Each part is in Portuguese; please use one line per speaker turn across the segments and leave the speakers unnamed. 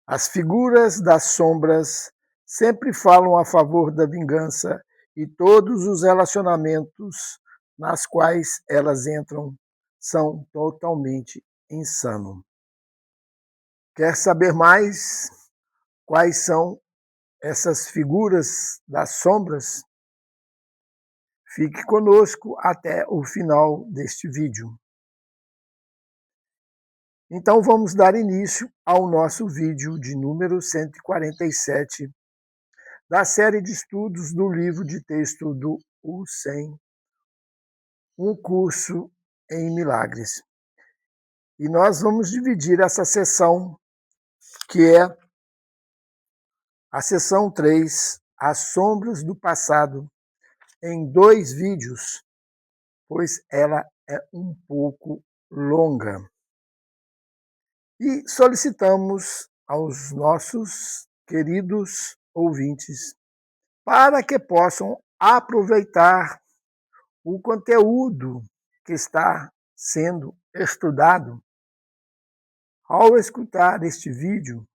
As figuras das sombras sempre falam a favor da vingança e todos os relacionamentos nas quais elas entram são totalmente insanos. Quer saber mais quais são essas figuras das sombras? Fique conosco até o final deste vídeo. Então vamos dar início ao nosso vídeo de número 147 da série de estudos do livro de texto do U100, um curso em milagres. E nós vamos dividir essa sessão, que é a sessão 3, As Sombras do Passado, em 2 vídeos, pois ela é um pouco longa. E solicitamos aos nossos queridos ouvintes para que possam aproveitar o conteúdo que está sendo estudado. Ao escutar este vídeo,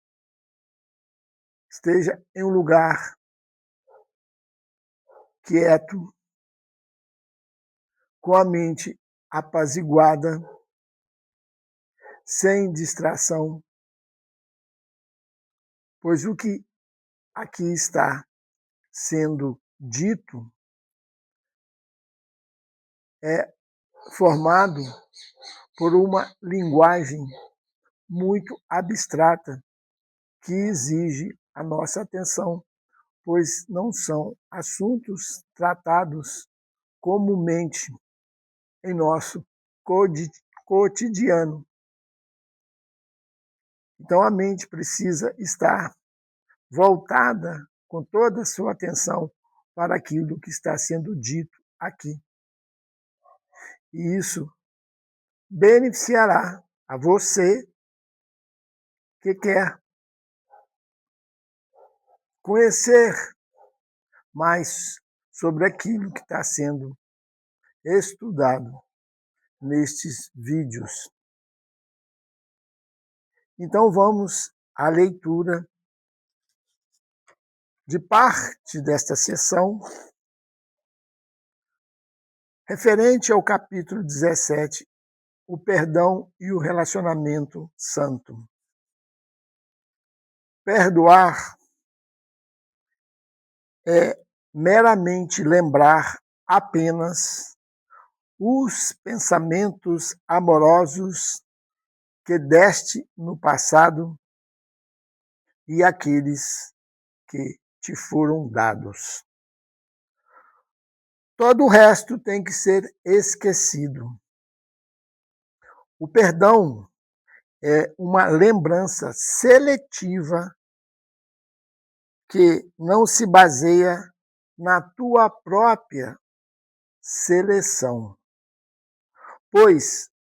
esteja em um lugar quieto, com a mente apaziguada, sem distração, pois o que aqui está sendo dito é formado por uma linguagem muito abstrata que exige a nossa atenção, pois não são assuntos tratados comumente em nosso cotidiano. Então a mente precisa estar voltada com toda a sua atenção para aquilo que está sendo dito aqui. E isso beneficiará a você que quer conhecer mais sobre aquilo que está sendo estudado nestes vídeos. Então vamos à leitura de parte desta sessão, referente ao capítulo 17, o perdão e o relacionamento santo. Perdoar é meramente lembrar apenas os pensamentos amorosos que deste no passado e aqueles que te foram dados. Todo o resto tem que ser esquecido. O perdão é uma lembrança seletiva que não se baseia na tua própria seleção, pois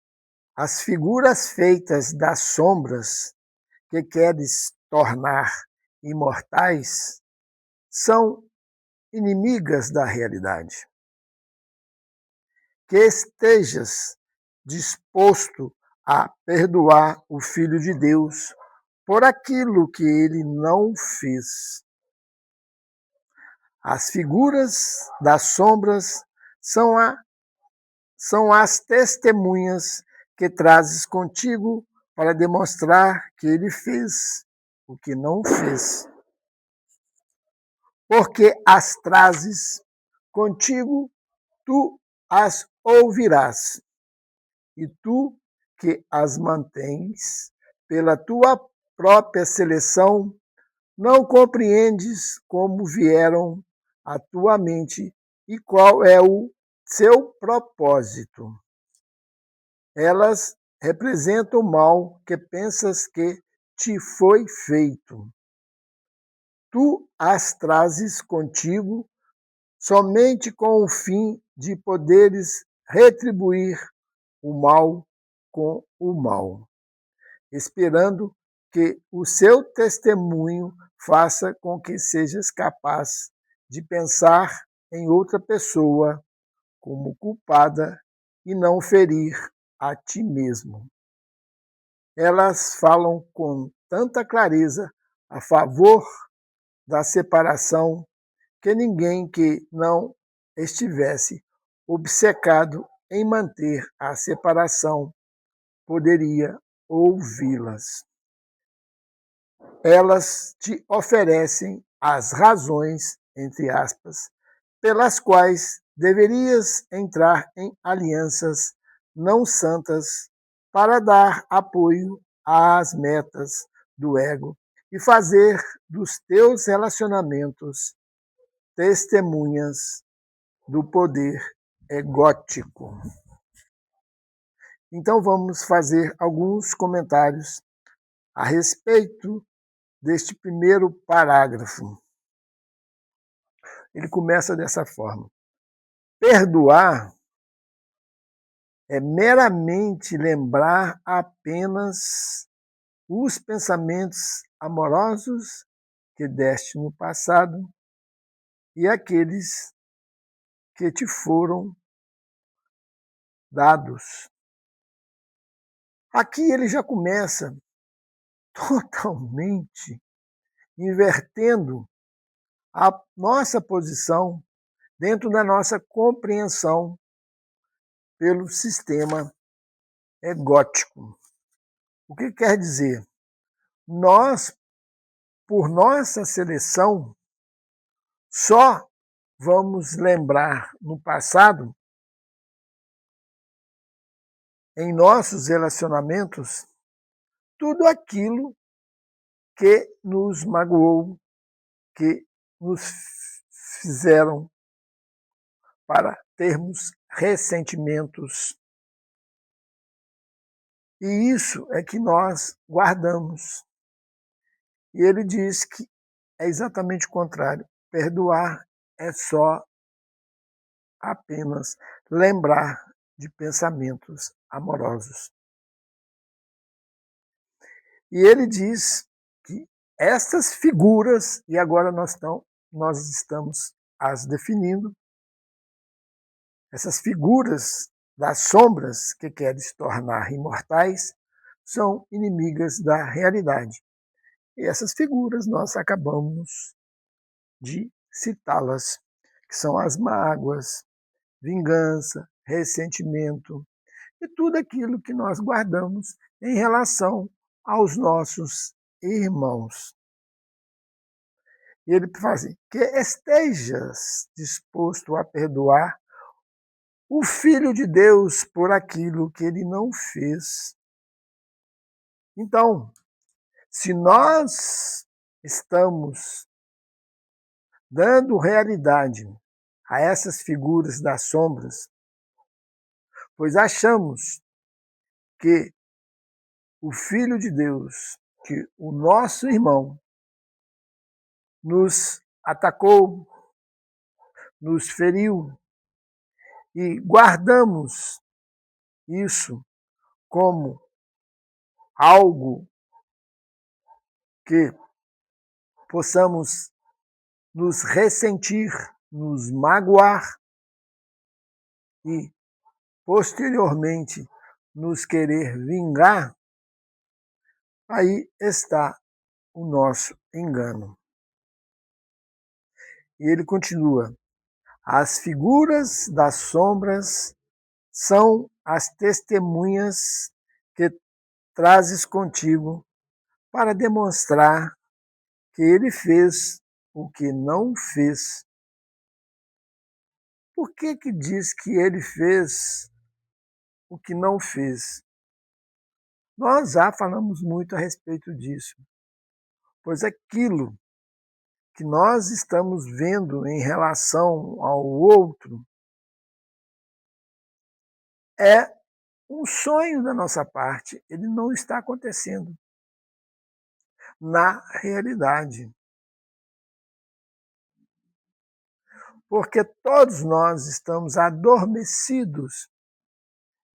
as figuras feitas das sombras que queres tornar imortais são inimigas da realidade. Que estejas disposto a perdoar o Filho de Deus por aquilo que ele não fez. As figuras das sombras são as testemunhas que trazes contigo para demonstrar que ele fez o que não fez. Porque as trazes contigo, tu as ouvirás, e tu que as mantens pela tua própria seleção, não compreendes como vieram à tua mente e qual é o seu propósito. Elas representam o mal que pensas que te foi feito. Tu as trazes contigo somente com o fim de poderes retribuir o mal com o mal, esperando que o seu testemunho faça com que sejas capaz de pensar em outra pessoa como culpada e não ferir a ti mesmo. Elas falam com tanta clareza a favor da separação, que ninguém que não estivesse obcecado em manter a separação poderia ouvi-las. Elas te oferecem as razões, entre aspas, pelas quais deverias entrar em alianças não santas para dar apoio às metas do ego e fazer dos teus relacionamentos testemunhas do poder egótico. Então vamos fazer alguns comentários a respeito deste primeiro parágrafo. Ele começa dessa forma: perdoar é meramente lembrar apenas os pensamentos amorosos que deste no passado e aqueles que te foram dados. Aqui ele já começa totalmente invertendo a nossa posição dentro da nossa compreensão pelo sistema egótico. O que quer dizer? Nós, por nossa seleção, só vamos lembrar no passado, em nossos relacionamentos, tudo aquilo que nos magoou, que nos fizeram para termos ressentimentos. E isso é que nós guardamos. E ele diz que é exatamente o contrário. Perdoar é só apenas lembrar de pensamentos amorosos. E ele diz que estas figuras, e agora nós estamos as definindo, essas figuras das sombras que querem se tornar imortais, são inimigas da realidade. E essas figuras nós acabamos de citá-las, que são as mágoas, vingança, ressentimento e tudo aquilo que nós guardamos em relação aos nossos irmãos. E ele faz assim, que estejas disposto a perdoar o Filho de Deus por aquilo que ele não fez. Então, se nós estamos dando realidade a essas figuras das sombras, pois achamos que o Filho de Deus, que o nosso irmão, nos atacou, nos feriu, e guardamos isso como algo que possamos nos ressentir, nos magoar e, posteriormente, nos querer vingar, aí está o nosso engano. E ele continua: as figuras das sombras são as testemunhas que trazes contigo para demonstrar que ele fez o que não fez. Por que diz que ele fez o que não fez? Nós já falamos muito a respeito disso, pois aquilo que nós estamos vendo em relação ao outro é um sonho da nossa parte, ele não está acontecendo na realidade. Porque todos nós estamos adormecidos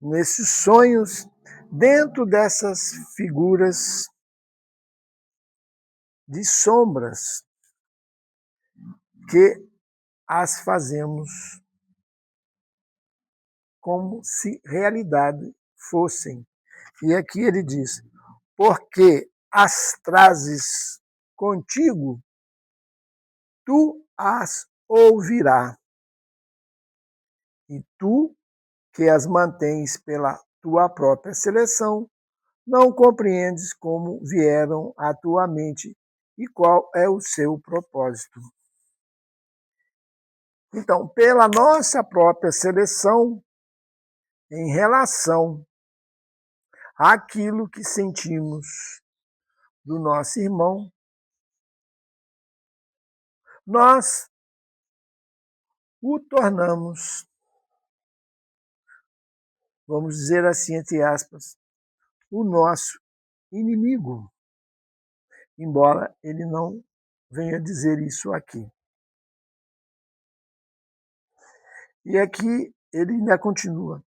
nesses sonhos, dentro dessas figuras de sombras que as fazemos como se realidade fossem. E aqui ele diz: porque as trazes contigo, tu as ouvirá, e tu, que as mantens pela tua própria seleção, não compreendes como vieram à tua mente e qual é o seu propósito. Então, pela nossa própria seleção, em relação àquilo que sentimos do nosso irmão, nós o tornamos, vamos dizer assim, entre aspas, o nosso inimigo, embora ele não venha dizer isso aqui. E aqui ele ainda continua.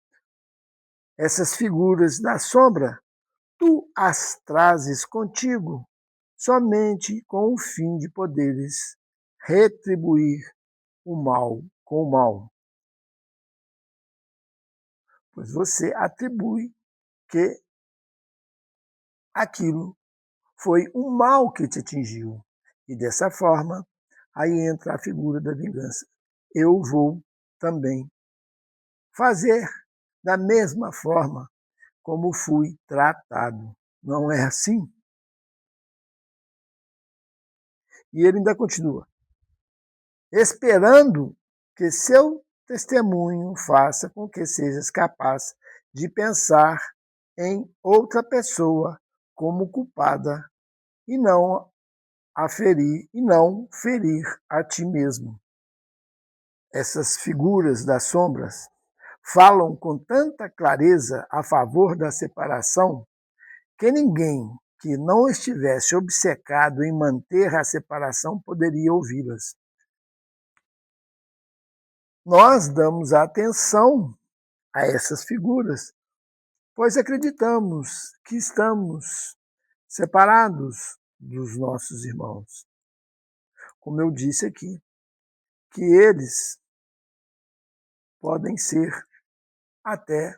Essas figuras da sombra, tu as trazes contigo somente com o fim de poderes retribuir o mal com o mal. Pois você atribui que aquilo foi um mal que te atingiu. E dessa forma, aí entra a figura da vingança. Eu vou também fazer da mesma forma como fui tratado. Não é assim? E ele ainda continua. Esperando que seu testemunho faça com que sejas capaz de pensar em outra pessoa como culpada e não ferir a ti mesmo. Essas figuras das sombras falam com tanta clareza a favor da separação que ninguém que não estivesse obcecado em manter a separação poderia ouvi-las. Nós damos atenção a essas figuras, pois acreditamos que estamos separados dos nossos irmãos. Como eu disse aqui, que eles podem ser até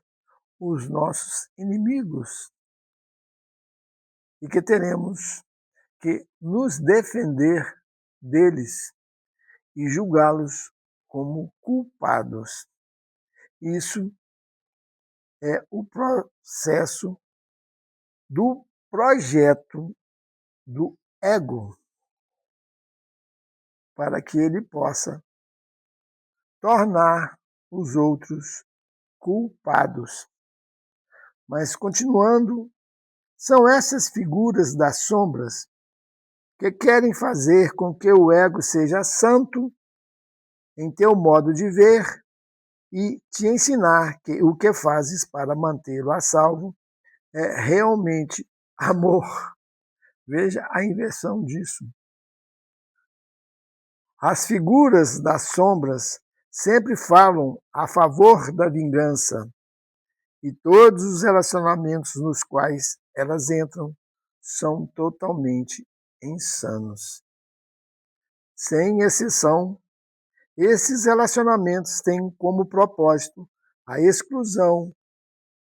os nossos inimigos e que teremos que nos defender deles e julgá-los como culpados. Isso é o processo do projeto do ego, para que ele possa tornar os outros culpados. Mas continuando, são essas figuras das sombras que querem fazer com que o ego seja santo em teu modo de ver e te ensinar que o que fazes para mantê-lo a salvo é realmente amor. Veja a inversão disso. As figuras das sombras sempre falam a favor da vingança e todos os relacionamentos nos quais elas entram são totalmente insanos. Sem exceção, esses relacionamentos têm como propósito a exclusão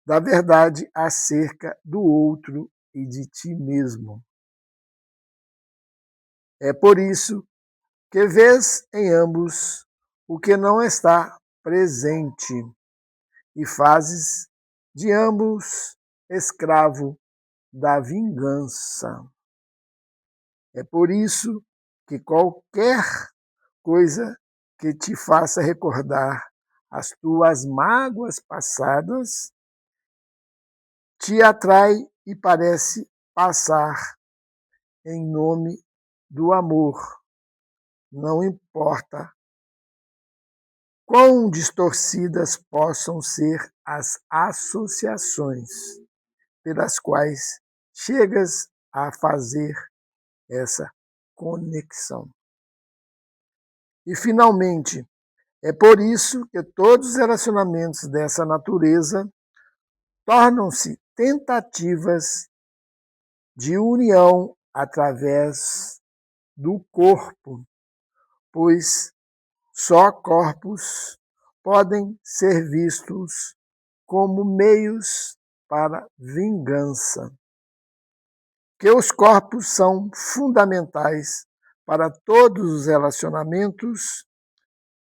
da verdade acerca do outro e de ti mesmo. É por isso que vês em ambos o que não está presente e fazes de ambos escravo da vingança. É por isso que qualquer coisa que te faça recordar as tuas mágoas passadas te atrai e parece passar em nome do amor. Não importa quão distorcidas possam ser as associações pelas quais chegas a fazer essa conexão. E, finalmente, é por isso que todos os relacionamentos dessa natureza tornam-se tentativas de união através do corpo, pois só corpos podem ser vistos como meios para vingança. Que os corpos são fundamentais para todos os relacionamentos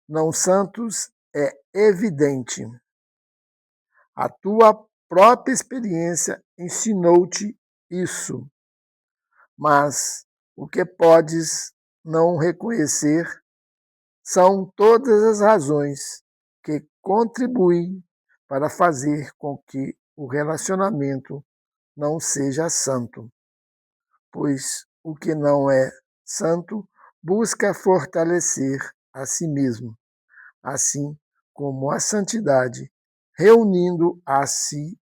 não santos é evidente. A tua própria experiência ensinou-te isso, mas o que podes não reconhecer são todas as razões que contribuem para fazer com que o relacionamento não seja santo, pois o que não é santo busca fortalecer a si mesmo, assim como a santidade, reunindo a si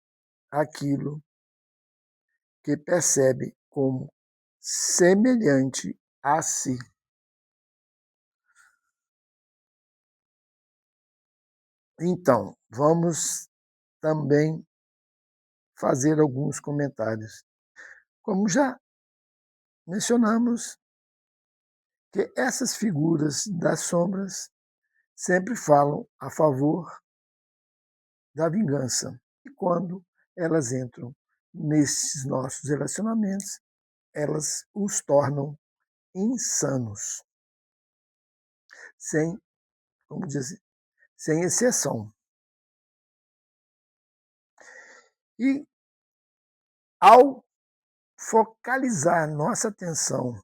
aquilo que percebe como semelhante a si. Então, vamos também fazer alguns comentários. Como já mencionamos, que essas figuras das sombras sempre falam a favor da vingança. E quando elas entram nesses nossos relacionamentos, elas os tornam insanos, sem, como dizer, sem exceção. E ao focalizar nossa atenção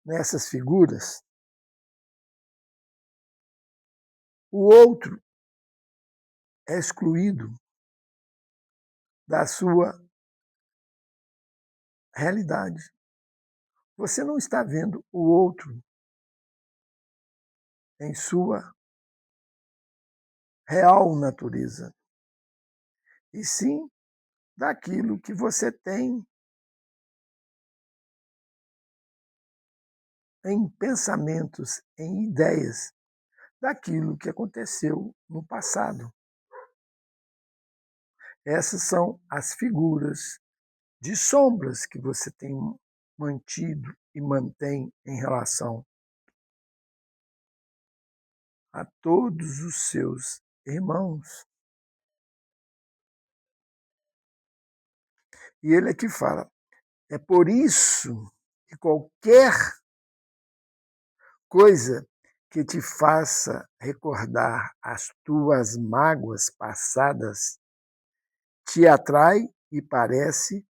nessas figuras, o outro é excluído da sua realidade. Você não está vendo o outro em sua real natureza, e sim daquilo que você tem em pensamentos, em ideias, daquilo que aconteceu no passado. Essas são as figuras de sombras que você tem mantido e mantém em relação a todos os seus irmãos. E ele aqui fala, é por isso que qualquer coisa que te faça recordar as tuas mágoas passadas te atrai e parece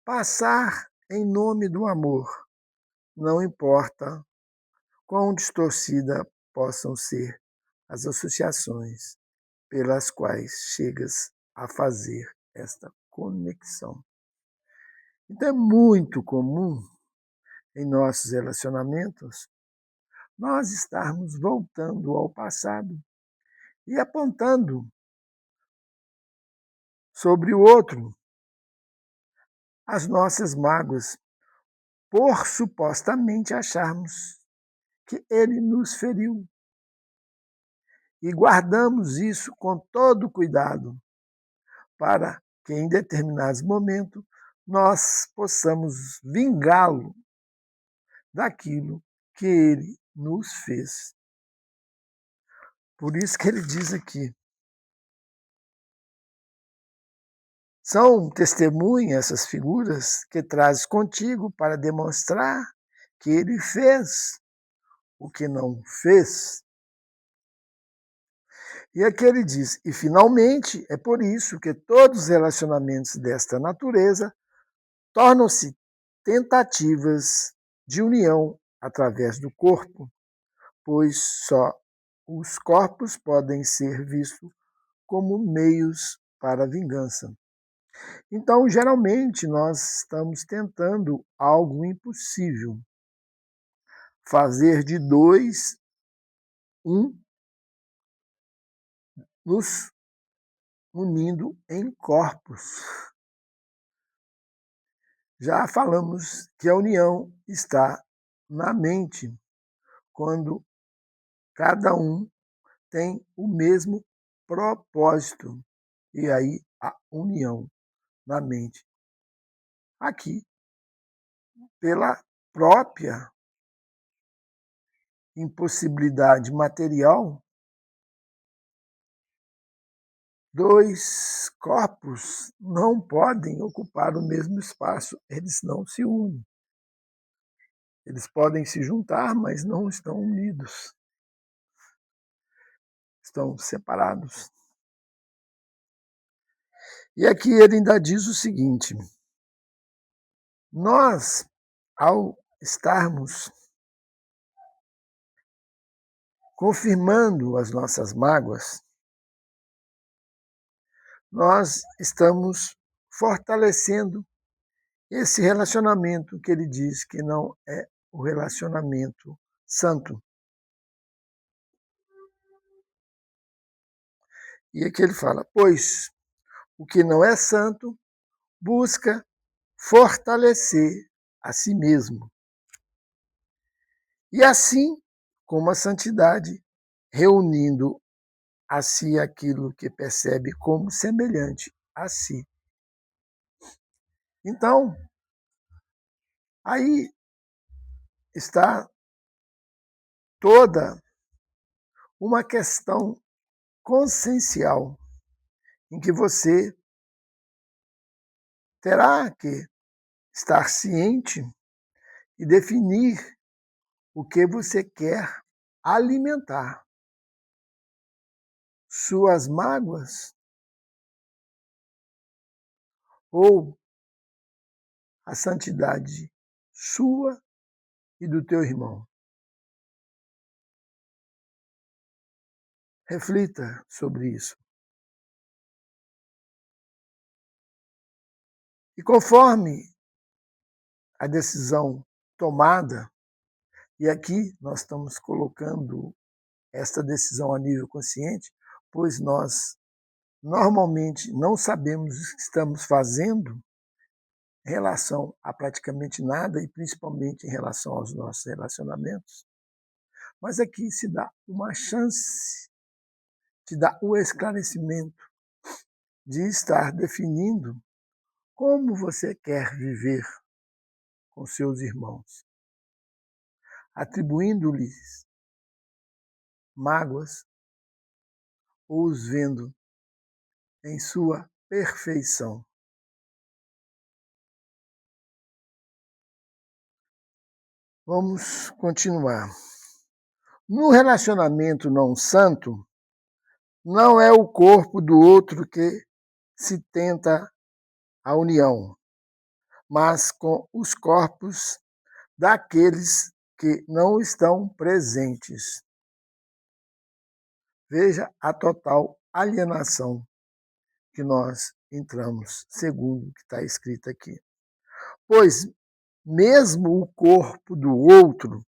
passar em nome do amor, não importa quão distorcida possam ser as associações pelas quais chegas a fazer esta conexão. Então é muito comum em nossos relacionamentos nós estarmos voltando ao passado e apontando sobre o outro as nossas mágoas, por supostamente acharmos que ele nos feriu. E guardamos isso com todo cuidado, para que em determinados momentos nós possamos vingá-lo daquilo que ele nos fez. Por isso que ele diz aqui, são testemunhas essas figuras que trazes contigo para demonstrar que ele fez o que não fez. E aqui ele diz, e finalmente é por isso que todos os relacionamentos desta natureza tornam-se tentativas de união através do corpo, pois só os corpos podem ser vistos como meios para a vingança. Então, geralmente, nós estamos tentando algo impossível. Fazer de dois, um, nos unindo em corpos. Já falamos que a união está na mente, quando cada um tem o mesmo propósito. E aí a união na mente. Aqui, pela própria impossibilidade material, Dois corpos não podem ocupar o mesmo espaço, eles não se unem. Eles podem se juntar, mas não estão unidos, estão separados. E aqui ele ainda diz o seguinte: nós, ao estarmos confirmando as nossas mágoas, nós estamos fortalecendo esse relacionamento que ele diz que não é o relacionamento santo. E aqui ele fala: pois o que não é santo busca fortalecer a si mesmo. E assim como a santidade, reunindo a si aquilo que percebe como semelhante a si. Então, aí está toda uma questão consciencial em que você terá que estar ciente e definir o que você quer alimentar. Suas mágoas ou a santidade sua e do teu irmão. Reflita sobre isso. E conforme a decisão tomada, e aqui nós estamos colocando esta decisão a nível consciente, pois nós normalmente não sabemos o que estamos fazendo em relação a praticamente nada e principalmente em relação aos nossos relacionamentos. Mas aqui se dá uma chance, te dá o esclarecimento de estar definindo como você quer viver com seus irmãos, atribuindo-lhes mágoas ou os vendo em sua perfeição. Vamos continuar. No relacionamento não santo, não é o corpo do outro que se tenta a união, mas com os corpos daqueles que não estão presentes. Veja a total alienação que nós entramos, segundo o que está escrito aqui. Pois mesmo o corpo do outro,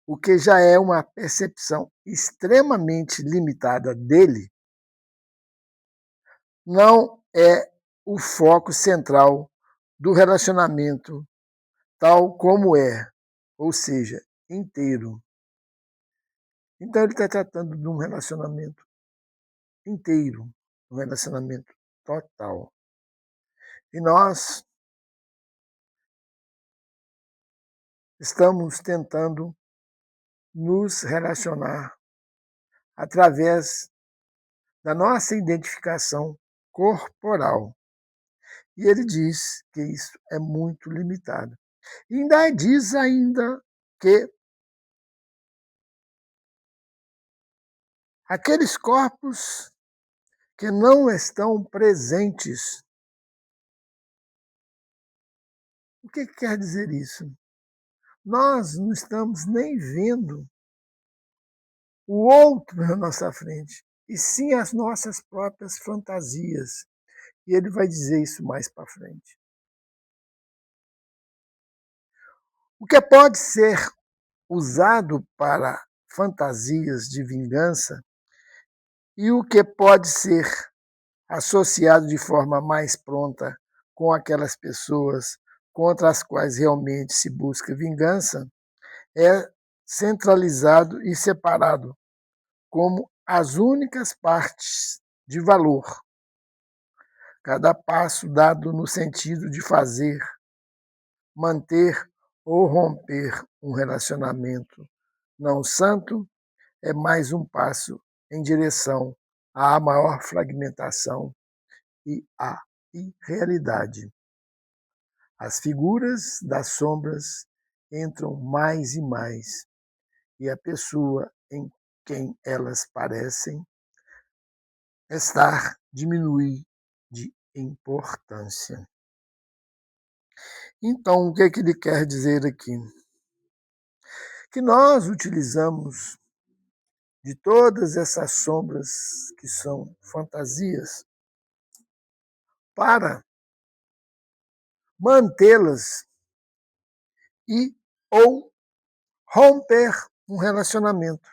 o que já é uma percepção extremamente limitada dele, não é o foco central do relacionamento tal como é, ou seja, inteiro. Então ele está tratando de um relacionamento inteiro, um relacionamento total. E nós estamos tentando nos relacionar através da nossa identificação corporal. E ele diz que isso é muito limitado. E ainda diz ainda que aqueles corpos que não estão presentes. O que quer dizer isso? Nós não estamos nem vendo o outro na nossa frente, e sim as nossas próprias fantasias. E ele vai dizer isso mais para frente. O que pode ser usado para fantasias de vingança e o que pode ser associado de forma mais pronta com aquelas pessoas contra as quais realmente se busca vingança, é centralizado e separado como as únicas partes de valor. Cada passo dado no sentido de fazer, manter ou romper um relacionamento não santo é mais um passo em direção há maior fragmentação e a irrealidade. As figuras das sombras entram mais e mais, e a pessoa em quem elas parecem estar diminui de importância. Então, o que é que ele quer dizer aqui? Que nós utilizamos de todas essas sombras que são fantasias para mantê-las e ou romper um relacionamento.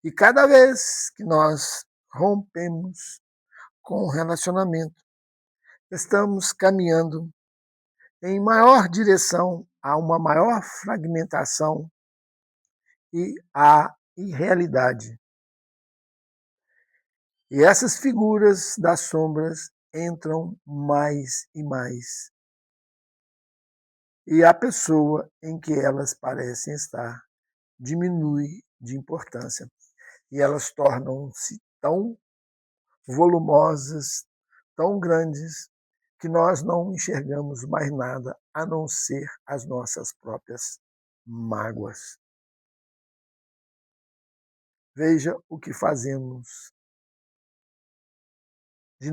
E cada vez que nós rompemos com um relacionamento, estamos caminhando em maior direção a uma maior fragmentação e à irrealidade. E essas figuras das sombras entram mais e mais. E a pessoa em que elas parecem estar diminui de importância. E elas tornam-se tão volumosas, tão grandes, que nós não enxergamos mais nada a não ser as nossas próprias mágoas. Veja o que fazemos de,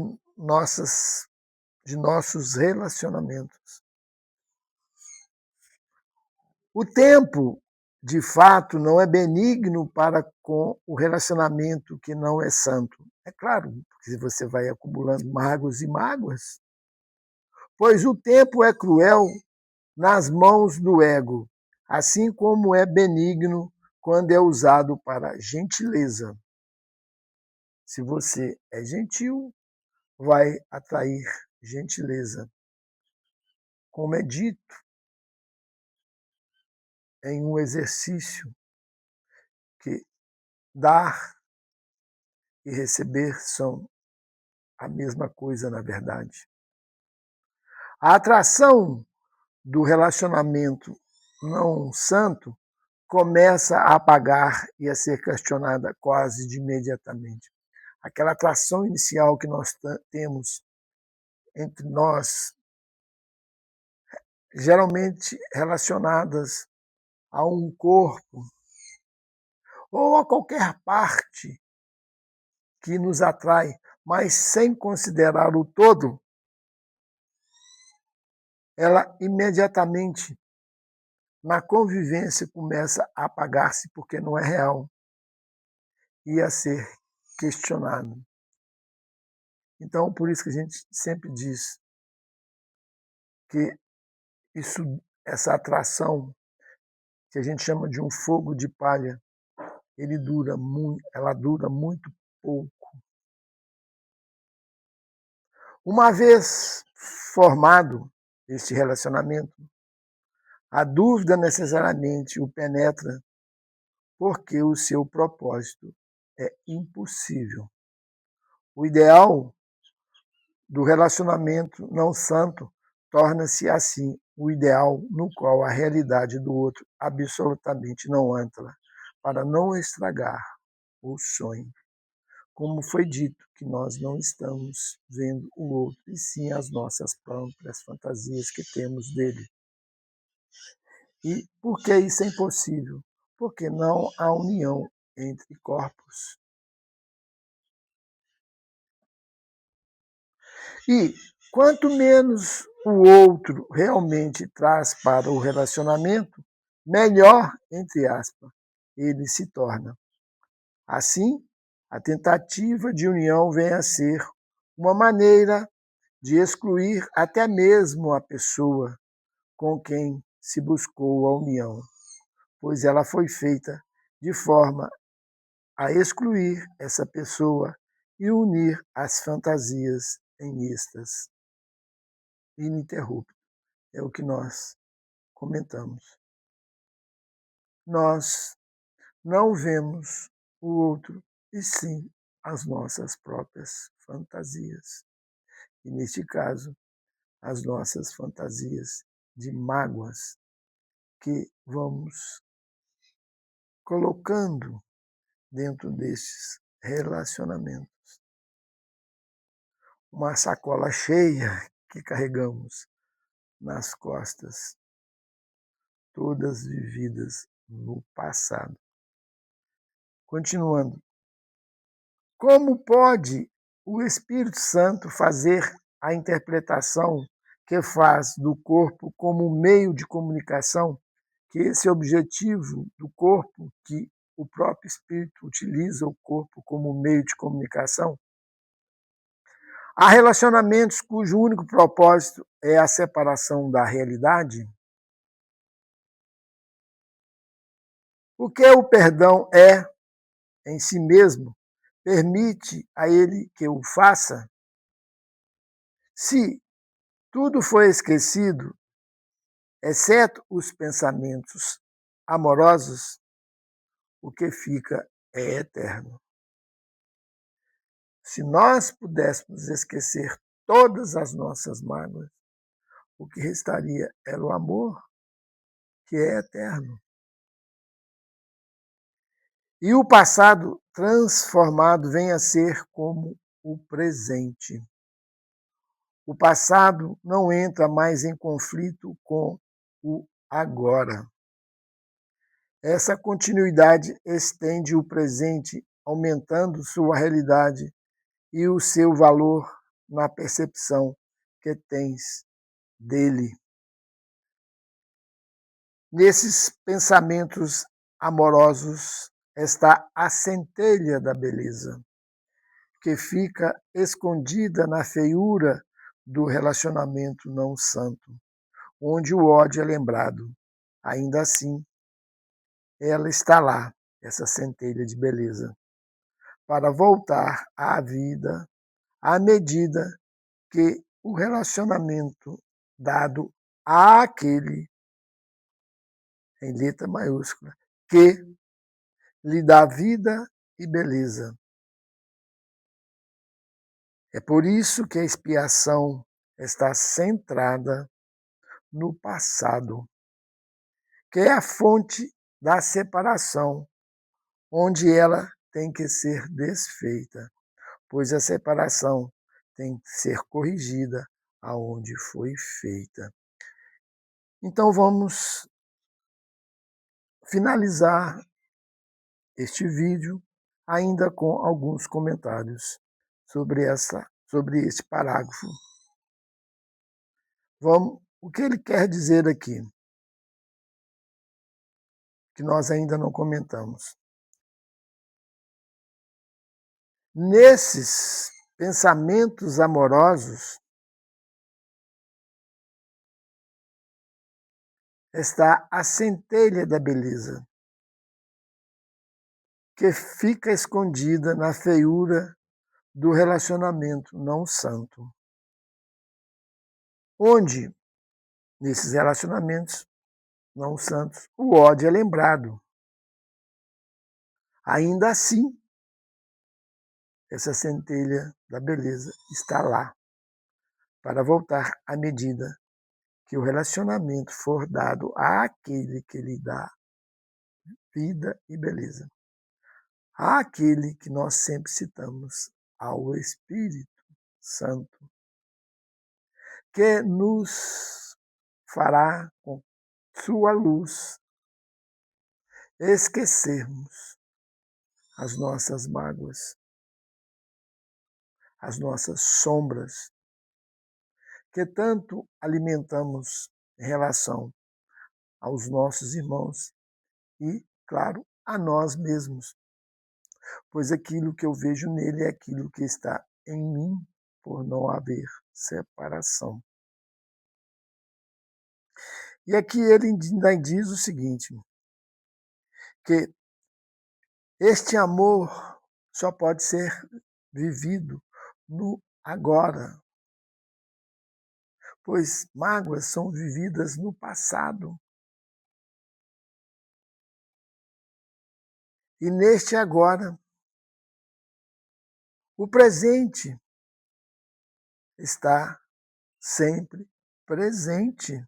de nossos relacionamentos. O tempo, de fato, não é benigno para com o relacionamento que não é santo. É claro, porque você vai acumulando mágoas e mágoas, pois o tempo é cruel nas mãos do ego, assim como é benigno quando é usado para gentileza. Se você é gentil, vai atrair gentileza. Como é dito em um exercício, que dar e receber são a mesma coisa, na verdade. A atração do relacionamento não santo começa a apagar e a ser questionada quase de imediatamente. Aquela atração inicial que nós temos entre nós, geralmente relacionadas a um corpo ou a qualquer parte que nos atrai, mas sem considerar o todo, ela imediatamente, na convivência, começa a apagar-se porque não é real e a ser questionado. Então, por isso que a gente sempre diz que essa atração, que a gente chama de um fogo de palha, ela dura muito pouco. Uma vez formado este relacionamento, a dúvida necessariamente o penetra, porque o seu propósito é impossível. O ideal do relacionamento não santo torna-se assim o ideal no qual a realidade do outro absolutamente não entra, para não estragar o sonho. Como foi dito, que nós não estamos vendo o outro, e sim as nossas próprias fantasias que temos dele. E por que isso é impossível? Porque não há união entre corpos. E quanto menos o outro realmente traz para o relacionamento, melhor, entre aspas, ele se torna. Assim, a tentativa de união vem a ser uma maneira de excluir até mesmo a pessoa com quem se buscou a união, pois ela foi feita de forma a excluir essa pessoa e unir as fantasias em êxtase ininterrupto. É o que nós comentamos. Nós não vemos o outro, e sim as nossas próprias fantasias. E, neste caso, as nossas fantasias de mágoas que vamos colocando dentro destes relacionamentos. Uma sacola cheia que carregamos nas costas, todas vividas no passado. Continuando. Como pode o Espírito Santo fazer a interpretação que faz do corpo como meio de comunicação, que esse objetivo do corpo, que o próprio Espírito utiliza o corpo como meio de comunicação? Há relacionamentos cujo único propósito é a separação da realidade? O que o perdão é em si mesmo permite a ele que o faça? Se tudo foi esquecido, exceto os pensamentos amorosos, o que fica é eterno. Se nós pudéssemos esquecer todas as nossas mágoas, o que restaria era o amor, que é eterno. E o passado transformado vem a ser como o presente. O passado não entra mais em conflito com o agora. Essa continuidade estende o presente, aumentando sua realidade e o seu valor na percepção que tens dele. Nesses pensamentos amorosos está a centelha da beleza, que fica escondida na feiura do relacionamento não santo, onde o ódio é lembrado. Ainda assim, ela está lá, essa centelha de beleza, para voltar à vida à medida que o relacionamento dado àquele, em letra maiúscula, que lhe dá vida e beleza. É por isso que a expiação está centrada no passado, que é a fonte da separação, onde ela tem que ser desfeita, pois a separação tem que ser corrigida aonde foi feita. Então vamos finalizar este vídeo ainda com alguns comentários sobre este parágrafo. O que ele quer dizer aqui, que nós ainda não comentamos. Nesses pensamentos amorosos está a centelha da beleza, que fica escondida na feiura do relacionamento não santo, onde, nesses relacionamentos não santos, o ódio é lembrado. Ainda assim, essa centelha da beleza está lá, para voltar à medida que o relacionamento for dado àquele que lhe dá vida e beleza. Àquele que nós sempre citamos, ao Espírito Santo, que nos fará com sua luz esquecermos as nossas mágoas, as nossas sombras, que tanto alimentamos em relação aos nossos irmãos e, claro, a nós mesmos, pois aquilo que eu vejo nele é aquilo que está em mim, por não haver separação. E aqui ele ainda diz o seguinte, que este amor só pode ser vivido no agora, pois mágoas são vividas no passado. E neste agora, o presente está sempre presente.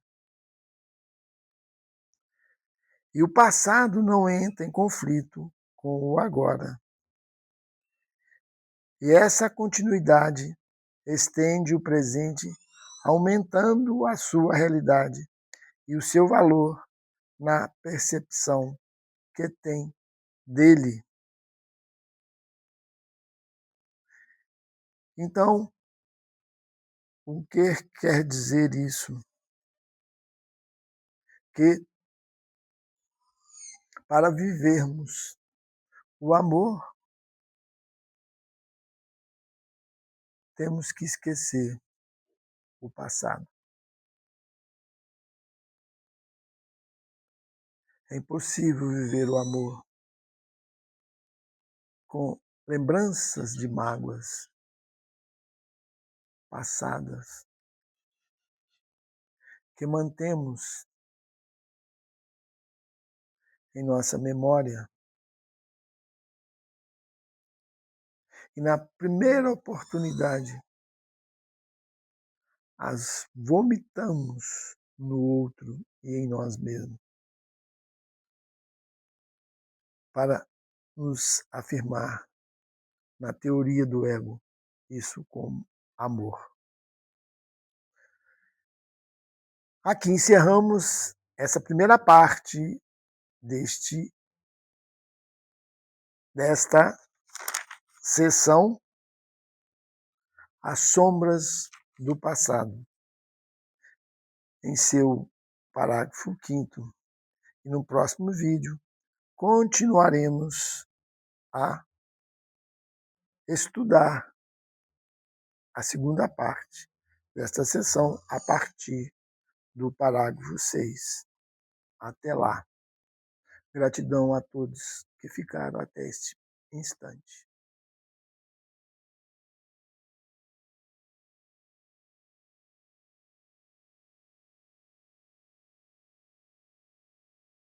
E o passado não entra em conflito com o agora. E essa continuidade estende o presente, aumentando a sua realidade e o seu valor na percepção que tem dele. Então, o que quer dizer isso? Que para vivermos o amor, temos que esquecer o passado. É impossível viver o amor com lembranças de mágoas passadas que mantemos em nossa memória e na primeira oportunidade as vomitamos no outro e em nós mesmos para nos afirmar na teoria do ego, isso como amor. Aqui encerramos essa primeira parte desta sessão As Sombras do Passado, em seu parágrafo 5º. E no próximo vídeo continuaremos a estudar a segunda parte desta sessão a partir do parágrafo 6. Até lá. Gratidão a todos que ficaram até este instante.